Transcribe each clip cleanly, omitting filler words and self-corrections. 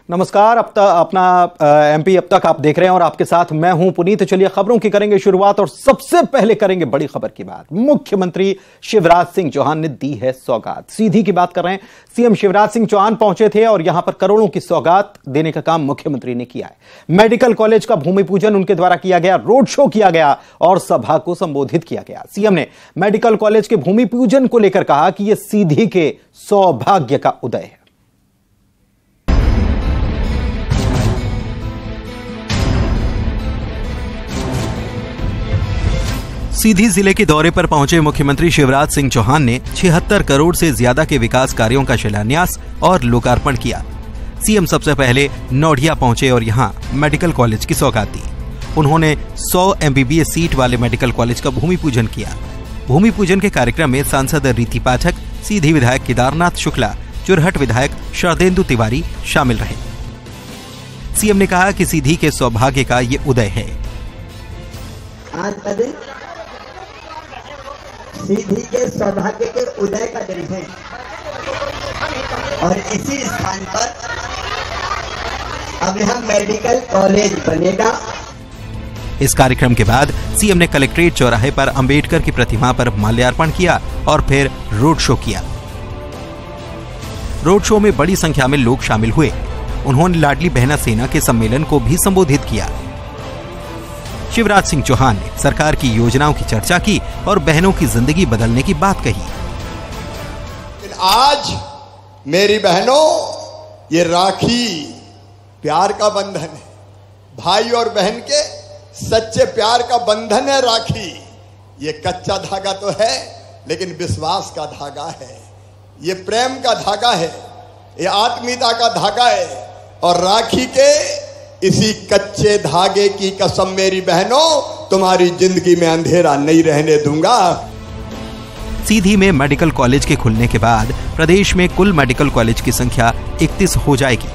नमस्कार। अब तक अपना एमपी अब तक आप देख रहे हैं और आपके साथ मैं हूं पुनीत। चलिए खबरों की करेंगे शुरुआत और सबसे पहले करेंगे बड़ी खबर की बात। मुख्यमंत्री शिवराज सिंह चौहान ने दी है सौगात। सीधी की बात कर रहे हैं। सीएम शिवराज सिंह चौहान पहुंचे थे और यहां पर करोड़ों की सौगात देने का काम मुख्यमंत्री ने किया है। मेडिकल कॉलेज का भूमि पूजन उनके द्वारा किया गया, रोड शो किया गया और सभा को संबोधित किया गया। सीएम ने मेडिकल कॉलेज के भूमि पूजन को लेकर कहा कि यह सीधी के सौभाग्य का उदय है। सीधी जिले के दौरे पर पहुंचे मुख्यमंत्री शिवराज सिंह चौहान ने 76 करोड़ से ज्यादा के विकास कार्यों का शिलान्यास और लोकार्पण किया। सीएम सबसे पहले नौडिया पहुंचे और यहां मेडिकल कॉलेज की सौगात दी। उन्होंने 100 MBBS सीट वाले मेडिकल कॉलेज का भूमि पूजन किया। भूमि पूजन के कार्यक्रम में सांसद रीति पाठक, सीधी विधायक केदारनाथ शुक्ला, चुरहट विधायक शरदेंदु तिवारी शामिल रहे। सीएम ने कहा कि सीधी के सौभाग्य का ये उदय है। सीधी के सौभाग्य के उदय का दिन है और इसी स्थान पर अब यहाँ मेडिकल कॉलेज बनेगा। इस कार्यक्रम के बाद सीएम ने कलेक्ट्रेट चौराहे पर अंबेडकर की प्रतिमा पर माल्यार्पण किया और फिर रोड शो किया। रोड शो में बड़ी संख्या में लोग शामिल हुए। उन्होंने लाडली बहना सेना के सम्मेलन को भी संबोधित किया। शिवराज सिंह चौहान ने सरकार की योजनाओं की चर्चा की और बहनों की जिंदगी बदलने की बात कही। आज मेरी बहनों, ये राखी प्यार का बंधन है। भाई और बहन के सच्चे प्यार का बंधन है राखी। ये कच्चा धागा तो है लेकिन विश्वास का धागा है, ये प्रेम का धागा है, ये आत्मीयता का धागा है। और राखी के इसी कच्चे धागे की कसम मेरी बहनों, तुम्हारी जिंदगी में अंधेरा नहीं रहने दूंगा। सीधी में मेडिकल कॉलेज के खुलने के बाद प्रदेश में कुल मेडिकल कॉलेज की संख्या 31 हो जाएगी,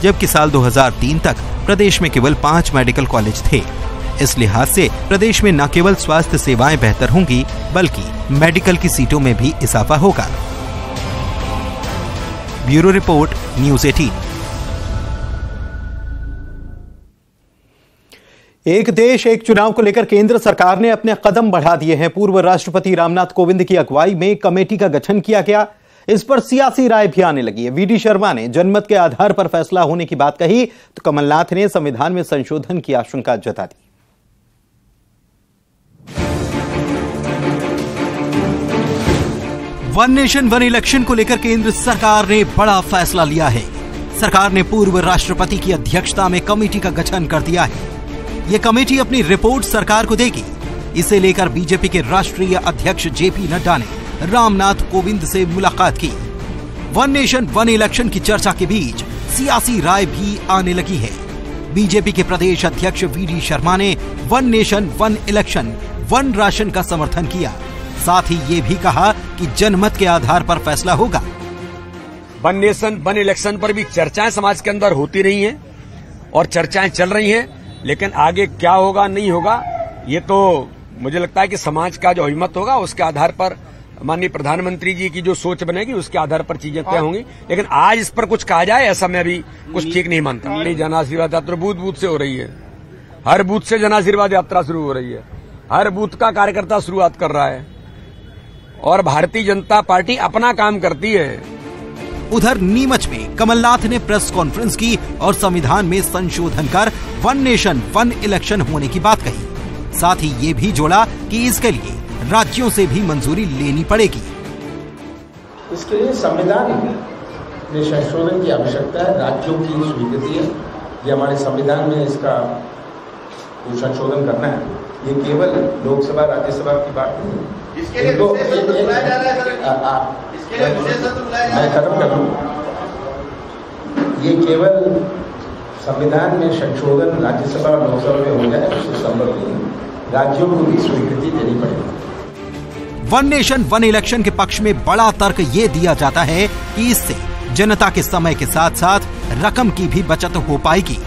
जबकि साल 2003 तक प्रदेश में केवल 5 मेडिकल कॉलेज थे। इस लिहाज से प्रदेश में न केवल स्वास्थ्य सेवाएं बेहतर होंगी बल्कि मेडिकल की सीटों में भी इजाफा होगा। Bureau report, news 18। एक देश एक चुनाव को लेकर केंद्र सरकार ने अपने कदम बढ़ा दिए हैं। पूर्व राष्ट्रपति रामनाथ कोविंद की अगुवाई में कमेटी का गठन किया गया। इस पर सियासी राय भी आने लगी है। वीडी शर्मा ने जनमत के आधार पर फैसला होने की बात कही तो कमलनाथ ने संविधान में संशोधन की आशंका जता दी। वन नेशन वन इलेक्शन को लेकर केंद्र सरकार ने बड़ा फैसला लिया है। सरकार ने पूर्व राष्ट्रपति की अध्यक्षता में कमेटी का गठन कर दिया है। ये कमेटी अपनी रिपोर्ट सरकार को देगी। इसे लेकर बीजेपी के राष्ट्रीय अध्यक्ष जेपी नड्डा ने रामनाथ कोविंद से मुलाकात की। वन नेशन वन इलेक्शन की चर्चा के बीच सियासी राय भी आने लगी है। बीजेपी के प्रदेश अध्यक्ष वीडी शर्मा ने one nation one election one ration का समर्थन किया। साथ ही ये भी कहा कि जनमत के आधार पर फैसला होगा। वन नेशन वन इलेक्शन पर भी चर्चाएं समाज के अंदर होती रही हैं और चर्चाएं चल रही हैं, लेकिन आगे क्या होगा नहीं होगा ये तो मुझे लगता है कि समाज का जो अभिमत होगा उसके आधार पर माननीय प्रधानमंत्री जी की जो सोच बनेगी उसके आधार पर चीजें तय होंगी। लेकिन आज इस पर कुछ कहा जाए ऐसा मैं अभी कुछ ठीक नहीं मानता। जन आशीर्वाद यात्रा बूथ बूथ से हो रही है। हर बूथ से जन आशीर्वाद यात्रा शुरू हो रही है। हर बूथ का कार्यकर्ता शुरुआत कर रहा है और भारतीय जनता पार्टी अपना काम करती है। उधर नीमच में कमलनाथ ने प्रेस कॉन्फ्रेंस की और संविधान में संशोधन कर वन नेशन वन इलेक्शन होने की बात कही। साथ ही ये भी जोड़ा कि इसके लिए राज्यों से भी मंजूरी लेनी पड़ेगी। इसके लिए संविधान में संशोधन की आवश्यकता है, राज्यों की स्वीकृति है। ये हमारे संविधान में इसका संशोधन करना है। ये केवल लोकसभा राज्यसभा की बात नहीं है। इसके लिए मैं खत्म कर दूं। ये केवल संविधान में संशोधन राज्यसभा और लोकसभा में हो जाए उससे संभव नहीं। राज्यों को भी स्वीकृति देनी पड़ेगी। वन नेशन वन इलेक्शन के पक्ष में बड़ा तर्क ये दिया जाता है कि इससे जनता के समय के साथ साथ रकम की भी बचत हो पाएगी।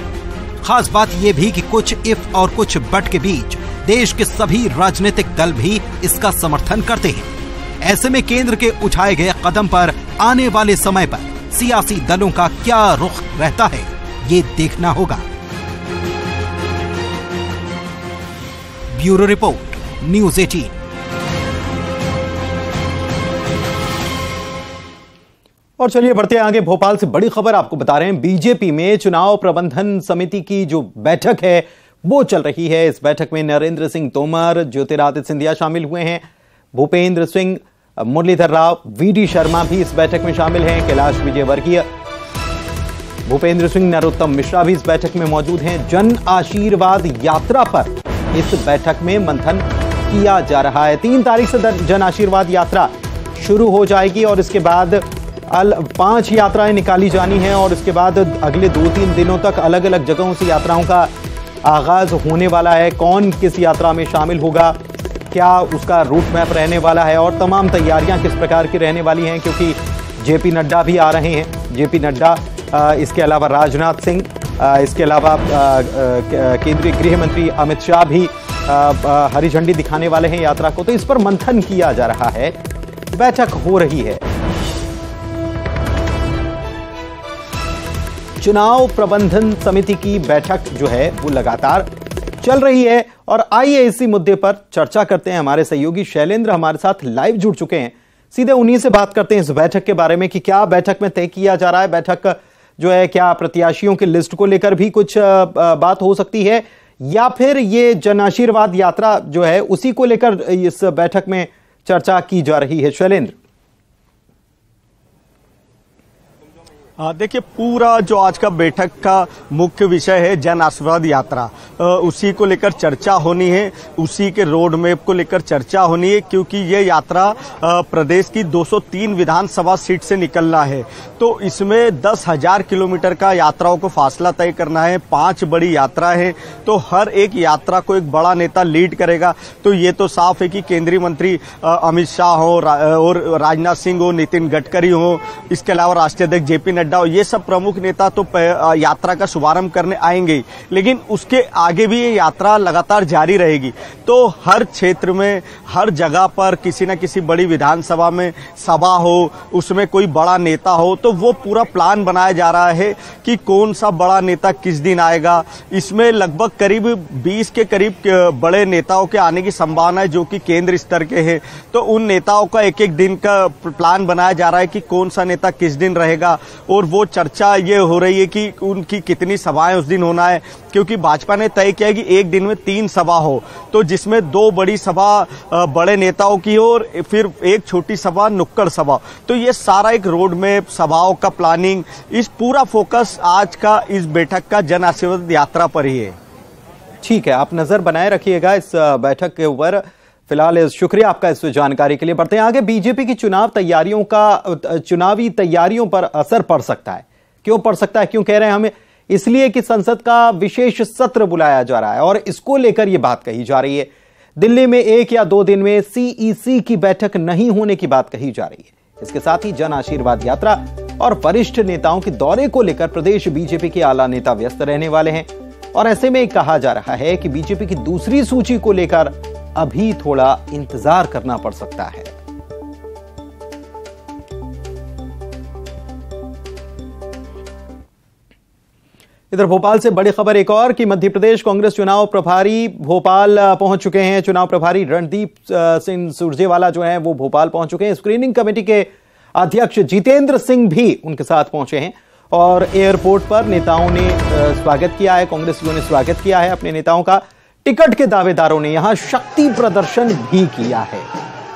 खास बात यह भी कि कुछ इफ और कुछ बट के बीच देश के सभी राजनीतिक दल भी इसका समर्थन करते हैं। ऐसे में केंद्र के उठाए गए कदम पर आने वाले समय पर सियासी दलों का क्या रुख रहता है, ये देखना होगा। Bureau report, news 18। और चलिए बढ़ते हैं आगे। भोपाल से बड़ी खबर आपको बता रहे हैं। बीजेपी में चुनाव प्रबंधन समिति की जो बैठक है वो चल रही है। इस बैठक में नरेंद्र सिंह तोमर, ज्योतिरादित्य सिंधिया शामिल हुए हैं, भूपेंद्र सिंह, मुरलीधर राव, वीडी शर्मा भी इस बैठक में शामिल हैं, कैलाश विजयवर्गीय, भूपेंद्र सिंह, नरोत्तम मिश्रा भी इस बैठक में मौजूद हैं। जन आशीर्वाद यात्रा पर इस बैठक में मंथन किया जा रहा है। 3 तारीख से जन आशीर्वाद यात्रा शुरू हो जाएगी और इसके बाद 5 यात्राएं निकाली जानी हैं और इसके बाद अगले 2-3 दिनों तक अलग अलग जगहों से यात्राओं का आगाज होने वाला है। कौन किस यात्रा में शामिल होगा, क्या उसका रूट मैप रहने वाला है और तमाम तैयारियां किस प्रकार की रहने वाली हैं, क्योंकि जेपी नड्डा भी आ रहे हैं। जेपी नड्डा, इसके अलावा राजनाथ सिंह, इसके अलावा केंद्रीय गृह मंत्री अमित शाह भी हरी झंडी दिखाने वाले हैं यात्रा को। तो इस पर मंथन किया जा रहा है, बैठक हो रही है। चुनाव प्रबंधन समिति की बैठक जो है वो लगातार चल रही है और आइए इसी मुद्दे पर चर्चा करते हैं। हमारे सहयोगी शैलेंद्र हमारे साथ लाइव जुड़ चुके हैं, सीधे उन्हीं से बात करते हैं इस बैठक के बारे में कि क्या बैठक में तय किया जा रहा है। बैठक जो है, क्या प्रत्याशियों की लिस्ट को लेकर भी कुछ बात हो सकती है या फिर ये जन आशीर्वाद यात्रा जो है उसी को लेकर इस बैठक में चर्चा की जा रही है? शैलेंद्र, देखिए, पूरा जो आज का बैठक का मुख्य विषय है जन आशीर्वाद यात्रा, उसी को लेकर चर्चा होनी है, उसी के रोड मैप को लेकर चर्चा होनी है, क्योंकि ये यात्रा प्रदेश की 203 विधानसभा सीट से निकलना है। तो इसमें 10,000 किलोमीटर का यात्राओं को फासला तय करना है, 5 बड़ी यात्रा है, तो हर एक यात्रा को एक बड़ा नेता लीड करेगा। तो ये तो साफ है कि केंद्रीय मंत्री अमित शाह हो और राजनाथ सिंह हो, नितिन गडकरी हो, इसके अलावा राष्ट्रीय अध्यक्ष जेपी नड्डा, ये सब प्रमुख नेता तो यात्रा का शुभारंभ करने आएंगे, लेकिन उसके आगे भी ये यात्रा लगातार जारी रहेगी। तो हर क्षेत्र में, हर जगह पर किसी न किसी बड़ी विधानसभा में सभा हो, उसमें कोई बड़ा नेता हो, तो वो पूरा प्लान बनाया जा रहा है कि कौन सा बड़ा नेता किस दिन आएगा। इसमें लगभग करीब 20 के करीब बड़े नेताओं के आने की संभावना है, जो कि केंद्र स्तर के हैं। तो उन नेताओं का एक दिन का प्लान बनाया जा रहा है कि कौन सा नेता किस दिन रहेगा, और वो चर्चा ये हो रही है कि उनकी कितनी सभाएं उस दिन होना है, क्योंकि भाजपा ने तय किया कि एक दिन में 3 सभा हो, तो जिसमें 2 बड़ी सभा बड़े नेताओं की और फिर एक छोटी सभा नुक्कड़ सभा। तो ये सारा एक रोड मैप, सभाओं का प्लानिंग, इस पूरा फोकस आज का इस बैठक का जन आशीर्वाद यात्रा पर ही है। ठीक है, आप नजर बनाए रखिएगा इस बैठक के ऊपर। फिलहाल शुक्रिया आपका इस जानकारी के लिए। बढ़ते हैं आगे। बीजेपी की चुनावी तैयारियों पर असर पड़ सकता है। क्यों पड़ सकता है, क्यों कह रहे हैं हम? इसलिए कि संसद का विशेष सत्र बुलाया जा रहा है और इसको लेकर यह बात कही जा रही है। दिल्ली में 1 या 2 दिन में सीईसी की बैठक नहीं होने की बात कही जा रही है। इसके साथ ही जन आशीर्वाद यात्रा और वरिष्ठ नेताओं के दौरे को लेकर प्रदेश बीजेपी के आला नेता व्यस्त रहने वाले हैं और ऐसे में कहा जा रहा है कि बीजेपी की दूसरी सूची को लेकर अभी थोड़ा इंतजार करना पड़ सकता है। इधर भोपाल से बड़ी खबर एक और कि मध्य प्रदेश कांग्रेस चुनाव प्रभारी भोपाल पहुंच चुके हैं। चुनाव प्रभारी रणदीप सिंह सुरजेवाला जो हैं वो भोपाल पहुंच चुके हैं। स्क्रीनिंग कमेटी के अध्यक्ष जितेंद्र सिंह भी उनके साथ पहुंचे हैं और एयरपोर्ट पर नेताओं ने स्वागत किया है, कांग्रेसियों ने स्वागत किया है अपने नेताओं का। टिकट के दावेदारों ने यहां शक्ति प्रदर्शन भी किया है।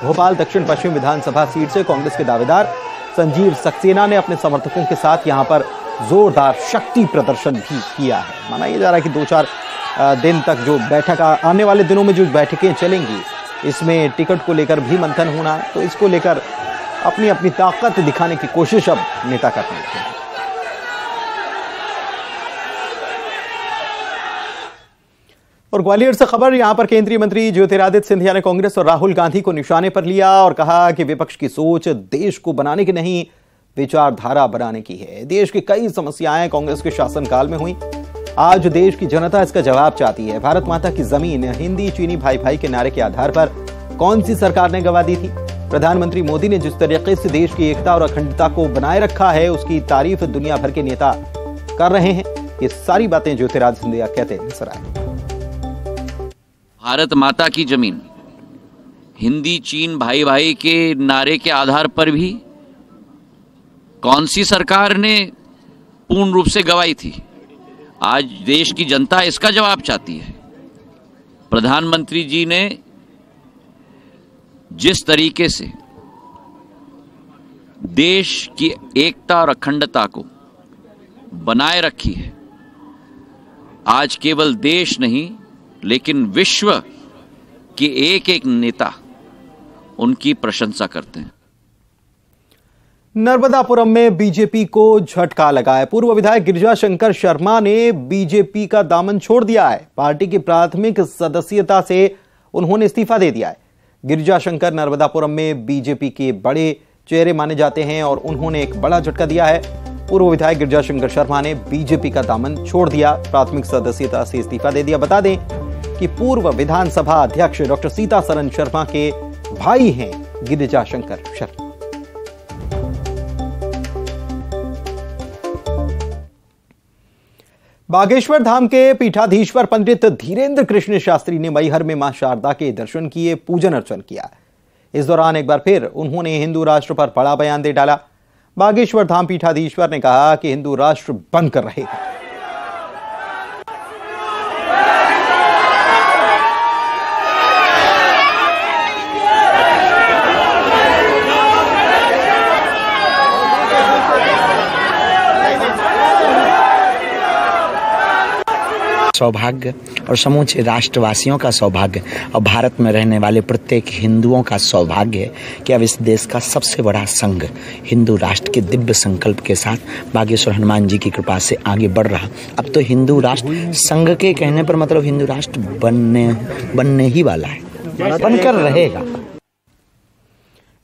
भोपाल दक्षिण पश्चिम विधानसभा सीट से कांग्रेस के दावेदार संजीव सक्सेना ने अपने समर्थकों के साथ यहां पर जोरदार शक्ति प्रदर्शन भी किया है। माना यह जा रहा है कि 2-4 दिन तक जो बैठक, आने वाले दिनों में जो बैठकें चलेंगी, इसमें टिकट को लेकर भी मंथन होना है। तो इसको लेकर अपनी अपनी ताकत दिखाने की कोशिश अब नेता कर रहे हैं। और ग्वालियर से खबर, यहां पर केंद्रीय मंत्री ज्योतिरादित्य सिंधिया ने कांग्रेस और राहुल गांधी को निशाने पर लिया और कहा कि विपक्ष की सोच देश को बनाने की नहीं, विचारधारा बनाने की है। देश की कई समस्याएं कांग्रेस के शासनकाल में हुई, आज देश की जनता इसका जवाब चाहती है। भारत माता की जमीन, हिंदी चीनी भाई भाई के नारे के आधार पर कौन सी सरकार ने गंवा दी थी? प्रधानमंत्री मोदी ने जिस तरीके से देश की एकता और अखंडता को बनाए रखा है, उसकी तारीफ दुनिया भर के नेता कर रहे हैं। ये सारी बातें ज्योतिरादित्य सिंधिया कहते नजर आए। भारत माता की जमीन, हिंदी चीन भाई भाई के नारे के आधार पर भी कौन सी सरकार ने पूर्ण रूप से गवाई थी? आज देश की जनता इसका जवाब चाहती है। प्रधानमंत्री जी ने जिस तरीके से देश की एकता और अखंडता को बनाए रखी है, आज केवल देश नहीं लेकिन विश्व के एक एक नेता उनकी प्रशंसा करते हैं। नर्मदापुरम में बीजेपी को झटका लगा है। पूर्व विधायक गिरिजा शंकर शर्मा ने बीजेपी का दामन छोड़ दिया है। पार्टी की प्राथमिक सदस्यता से उन्होंने इस्तीफा दे दिया है। गिरिजा शंकर नर्मदापुरम में बीजेपी के बड़े चेहरे माने जाते हैं और उन्होंने एक बड़ा झटका दिया है। पूर्व विधायक गिरिजा शंकर शर्मा ने बीजेपी का दामन छोड़ दिया, प्राथमिक सदस्यता से इस्तीफा दे दिया। बता दें कि पूर्व विधानसभा अध्यक्ष डॉक्टर सीतासरन शर्मा के भाई हैं गिरिजा शंकर शर्मा। बागेश्वर धाम के पीठाधीश्वर पंडित धीरेन्द्र कृष्ण शास्त्री ने मैहर में मां शारदा के दर्शन किए, पूजन अर्चन किया। इस दौरान एक बार फिर उन्होंने हिंदू राष्ट्र पर बड़ा बयान दे डाला। बागेश्वर धाम पीठाधीश्वर ने कहा कि हिंदू राष्ट्र बनकर रहेगा। सौभाग्य और समूचे राष्ट्रवासियों का सौभाग्य और भारत में रहने वाले प्रत्येक हिंदुओं का सौभाग्य है कि अब इस देश का सबसे बड़ा संघ हिंदू राष्ट्र के दिव्य संकल्प के साथ बागेश्वर हनुमान जी की कृपा से आगे बढ़ रहा। अब तो हिंदू राष्ट्र संघ के कहने पर मतलब हिंदू राष्ट्र बनने ही वाला है, बनकर रहेगा।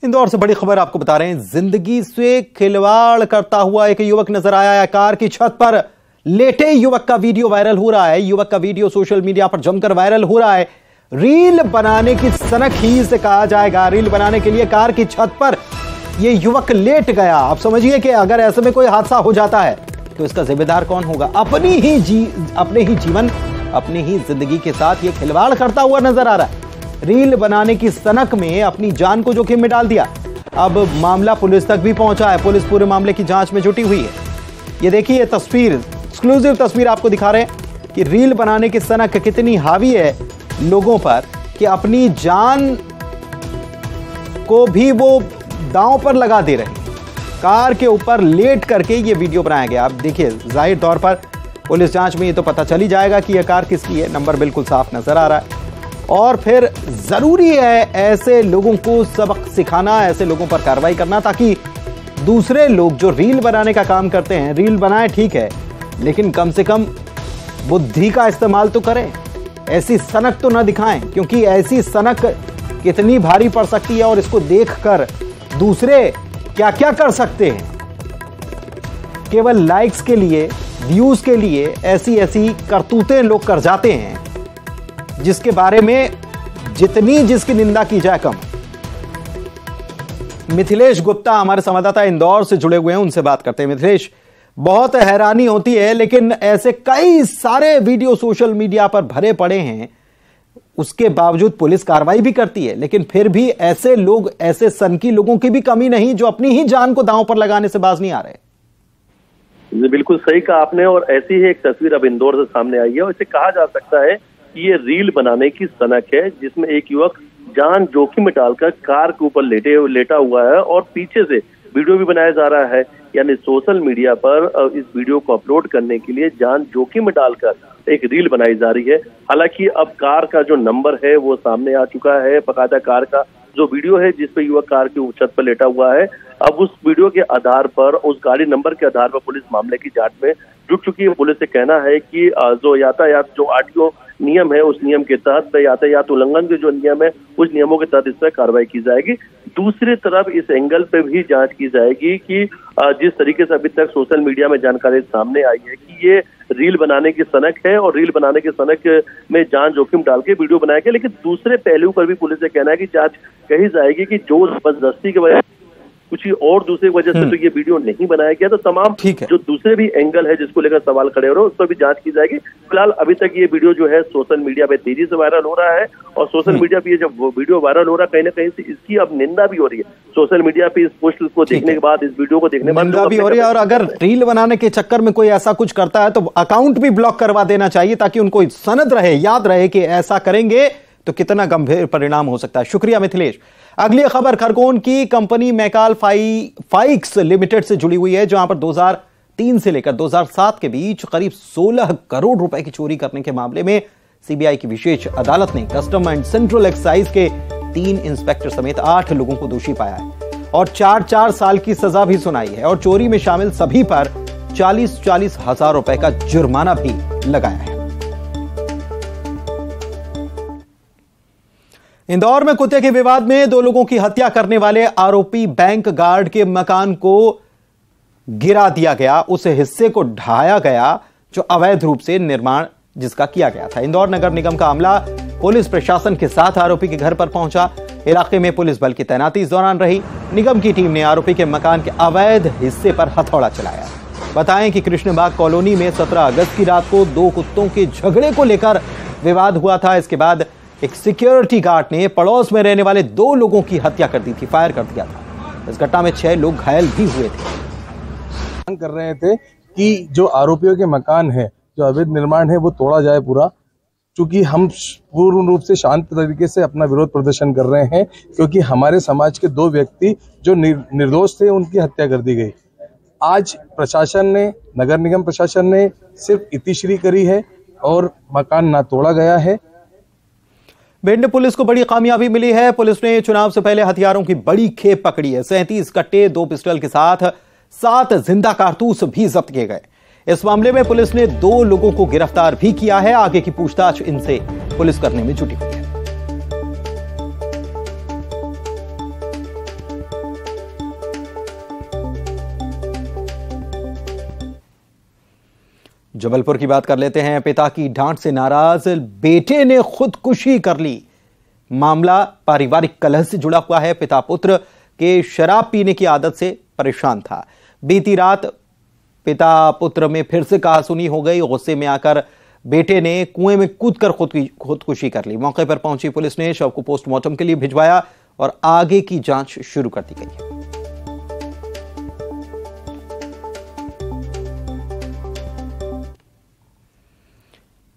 इंदौर से बड़ी खबर आपको बता रहे हैं। जिंदगी से खिलवाड़ करता हुआ एक युवक नजर आया है। कार की छत पर लेटे युवक का वीडियो वायरल हो रहा है। युवक का वीडियो सोशल मीडिया पर जमकर वायरल हो रहा है। रील बनाने की सनक ही इसे कहा जाएगा। रील बनाने के लिए कार की छत पर यह युवक लेट गया। आप समझिए कि अगर ऐसे में कोई हादसा हो जाता है तो इसका जिम्मेदार कौन होगा? अपने ही जीवन, अपनी ही जिंदगी के साथ यह खिलवाड़ करता हुआ नजर आ रहा है। रील बनाने की सनक में अपनी जान को जोखिम में डाल दिया। अब मामला पुलिस तक भी पहुंचा है। पुलिस पूरे मामले की जांच में जुटी हुई है। ये देखिए तस्वीर, एक्सक्लूसिव तस्वीर आपको दिखा रहे हैं कि रील बनाने की सनक कितनी हावी है लोगों पर कि अपनी जान को भी वो दांव पर लगा दे रहे हैं। कार के ऊपर लेट करके ये वीडियो बनाया गया। आप देखिए, जाहिर तौर पर पुलिस जांच में ये तो पता चल ही जाएगा कि यह कार किसकी है। नंबर बिल्कुल साफ नजर आ रहा है। और फिर जरूरी है ऐसे लोगों को सबक सिखाना, ऐसे लोगों पर कार्रवाई करना, ताकि दूसरे लोग जो रील बनाने का काम करते हैं, रील बनाए ठीक है, लेकिन कम से कम बुद्धि का इस्तेमाल तो करें। ऐसी सनक तो न दिखाएं, क्योंकि ऐसी सनक कितनी भारी पड़ सकती है और इसको देखकर दूसरे क्या क्या कर सकते हैं। केवल लाइक्स के लिए, व्यूज के लिए ऐसी ऐसी करतूतें लोग कर जाते हैं जिसके बारे में जिसकी निंदा की जाए कम। मिथिलेश गुप्ता हमारे संवाददाता इंदौर से जुड़े हुए हैं, उनसे बात करते हैं। मिथिलेश, बहुत हैरानी होती है, लेकिन ऐसे कई सारे वीडियो सोशल मीडिया पर भरे पड़े हैं, उसके बावजूद पुलिस कार्रवाई भी करती है, लेकिन फिर भी ऐसे लोग, ऐसे सनकी लोगों की भी कमी नहीं जो अपनी ही जान को दांव पर लगाने से बाज नहीं आ रहे। बिल्कुल सही कहा आपने। और ऐसी ही एक तस्वीर अब इंदौर से सामने आई है और इसे कहा जा सकता है कि ये रील बनाने की सनक है, जिसमें एक युवक जान जोखिम में डालकर कार के ऊपर लेटा हुआ है और पीछे से वीडियो भी बनाया जा रहा है। यानी सोशल मीडिया पर इस वीडियो को अपलोड करने के लिए जान जोखिम में डालकर एक रील बनाई जा रही है। हालांकि अब कार का जो नंबर है वो सामने आ चुका है। बकायदा कार का जो वीडियो है जिसपे युवक कार की छत पर लेटा हुआ है, अब उस वीडियो के आधार पर, उस गाड़ी नंबर के आधार पर पुलिस मामले की जांच में जुट चुकी है। पुलिस से कहना है कि जो यातायात जो आरटीओ नियम है, उस नियम के तहत यातायात उल्लंघन के जो नियम है, उस नियमों के तहत इस पर कार्रवाई की जाएगी। दूसरी तरफ इस एंगल पे भी जांच की जाएगी कि जिस तरीके से अभी तक सोशल मीडिया में जानकारी सामने आई है कि ये रील बनाने की सनक है और रील बनाने की सनक में जान जोखिम डाल के वीडियो बनाया गया, लेकिन दूसरे पहलू पर भी पुलिस से कहना है कि जांच कही जाएगी कि जो जबरदस्ती की वजह कुछ और दूसरी वजह से तो ये वीडियो नहीं बनाया गया। तो तमाम जो दूसरे भी एंगल है जिसको लेकर सवाल खड़े हो रहे हैं उस पर भी जांच की जाएगी। फिलहाल अभी तक ये वीडियो जो है सोशल मीडिया पे तेजी से वायरल हो रहा है और सोशल मीडिया पे जब वीडियो वायरल हो रहा है कहीं ना कहीं से इसकी अब निंदा भी हो रही है। सोशल मीडिया पे इस पोस्ट को देखने के बाद, इस वीडियो को देखने के बाद निंदा भी हो रही है। और अगर रील बनाने के चक्कर में कोई ऐसा कुछ करता है तो अकाउंट भी ब्लॉक करवा देना चाहिए ताकि उनको सनद रहे, याद रहे कि ऐसा करेंगे तो कितना गंभीर परिणाम हो सकता है। शुक्रिया मिथिलेश। अगली खबर खरगोन की कंपनी मैकाल फाइक्स लिमिटेड से जुड़ी हुई है, जहां पर 2003 से लेकर 2007 के बीच करीब 16 करोड़ रुपए की चोरी करने के मामले में सीबीआई की विशेष अदालत ने कस्टम एंड सेंट्रल एक्साइज के 3 इंस्पेक्टर समेत 8 लोगों को दोषी पाया है और 4-4 साल की सजा भी सुनाई है और चोरी में शामिल सभी पर 40-40 हजार रुपए का जुर्माना भी लगाया है। इंदौर में कुत्ते के विवाद में 2 लोगों की हत्या करने वाले आरोपी बैंक गार्ड के मकान को गिरा दिया गया, उस हिस्से को ढाया गया जो अवैध रूप से निर्माण जिसका किया गया था। इंदौर नगर निगम का अमला पुलिस प्रशासन के साथ आरोपी के घर पर पहुंचा। इलाके में पुलिस बल की तैनाती इस दौरान रही। निगम की टीम ने आरोपी के मकान के अवैध हिस्से पर हथौड़ा चलाया। बताएं कि कृष्णबाग कॉलोनी में 17 अगस्त की रात को 2 कुत्तों के झगड़े को लेकर विवाद हुआ था। इसके बाद एक सिक्योरिटी गार्ड ने पड़ोस में रहने वाले 2 लोगों की हत्या कर दी थी, फायर कर दिया था। इस घटना में 6 लोग घायल भी हुए थे। मांग कर रहे थे कि जो आरोपियों के मकान है, जो अवैध निर्माण है, वो तोड़ा जाए पूरा। क्योंकि हम पूर्ण रूप से शांत तरीके से अपना विरोध प्रदर्शन कर रहे हैं, क्योंकि हमारे समाज के 2 व्यक्ति जो निर्दोष थे उनकी हत्या कर दी गई। आज प्रशासन ने, नगर निगम प्रशासन ने सिर्फ इतिश्री करी है और मकान ना तोड़ा गया है। भिंड पुलिस को बड़ी कामयाबी मिली है। पुलिस ने चुनाव से पहले हथियारों की बड़ी खेप पकड़ी है। 37 कट्टे, 2 पिस्टल के साथ 7 जिंदा कारतूस भी जब्त किए गए। इस मामले में पुलिस ने 2 लोगों को गिरफ्तार भी किया है। आगे की पूछताछ इनसे पुलिस करने में जुटी हुई है। जबलपुर की बात कर लेते हैं। पिता की डांट से नाराज बेटे ने खुदकुशी कर ली। मामला पारिवारिक कलह से जुड़ा हुआ है। पिता पुत्र के शराब पीने की आदत से परेशान था। बीती रात पिता पुत्र में फिर से कहासुनी हो गई। गुस्से में आकर बेटे ने कुएं में कूदकर खुदकुशी कर ली। मौके पर पहुंची पुलिस ने शव को पोस्टमार्टम के लिए भिजवाया और आगे की जांच शुरू कर दी गई है।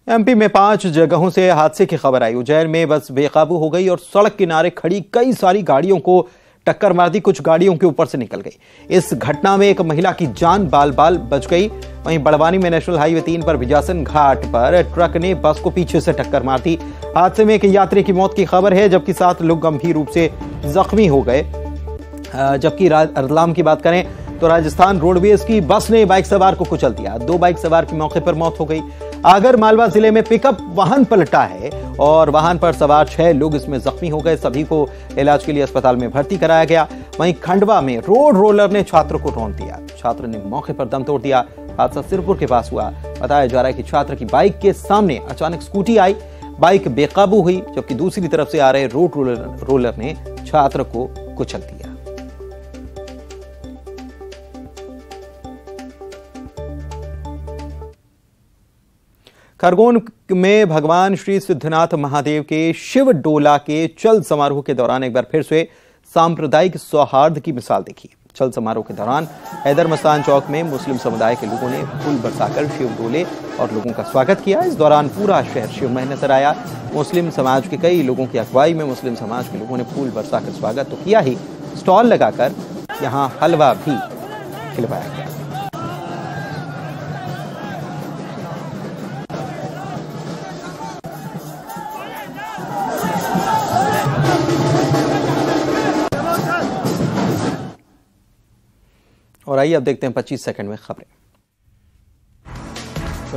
एमपी में 5 जगहों से हादसे की खबर आई। उज्जैन में बस बेकाबू हो गई और सड़क किनारे खड़ी कई सारी गाड़ियों को टक्कर मार दी। कुछ गाड़ियों के ऊपर से निकल गई। इस घटना में एक महिला की जान बाल बाल बच गई। वहीं बड़वानी में नेशनल हाईवे 3 पर बिजासन घाट पर ट्रक ने बस को पीछे से टक्कर मार दी। हादसे में एक यात्री की मौत की खबर है, जबकि 7 लोग गंभीर रूप से जख्मी हो गए। जबकि रतलाम की बात करें तो राजस्थान रोडवेज की बस ने बाइक सवार को कुचल दिया। 2 बाइक सवार की मौके पर मौत हो गई। आगर मालवा जिले में पिकअप वाहन पलटा है और वाहन पर सवार 6 लोग इसमें जख्मी हो गए। सभी को इलाज के लिए अस्पताल में भर्ती कराया गया। वहीं खंडवा में रोड रोलर ने छात्र को रौंद दिया। छात्र ने मौके पर दम तोड़ दिया। हादसा सिरपुर के पास हुआ। बताया जा रहा है कि छात्र की बाइक के सामने अचानक स्कूटी आई। बाइक बेकाबू हुई, जबकि दूसरी तरफ से आ रहे रोड रोलर ने छात्र को कुचल दिया। खरगोन में भगवान श्री सिद्धनाथ महादेव के शिव डोला के चल समारोह के दौरान एक बार फिर से सांप्रदायिक सौहार्द की मिसाल देखी। चल समारोह के दौरान हैदर मस्तान चौक में मुस्लिम समुदाय के लोगों ने फूल बरसाकर शिव डोले और लोगों का स्वागत किया। इस दौरान पूरा शहर शिवमय नजर आया। मुस्लिम समाज के कई लोगों की अगुवाई में मुस्लिम समाज के लोगों ने फूल बरसाकर स्वागत तो किया ही, स्टॉल लगाकर यहां हलवा भी खिलवाया गया। और आइए अब देखते हैं 25 सेकंड में खबरें।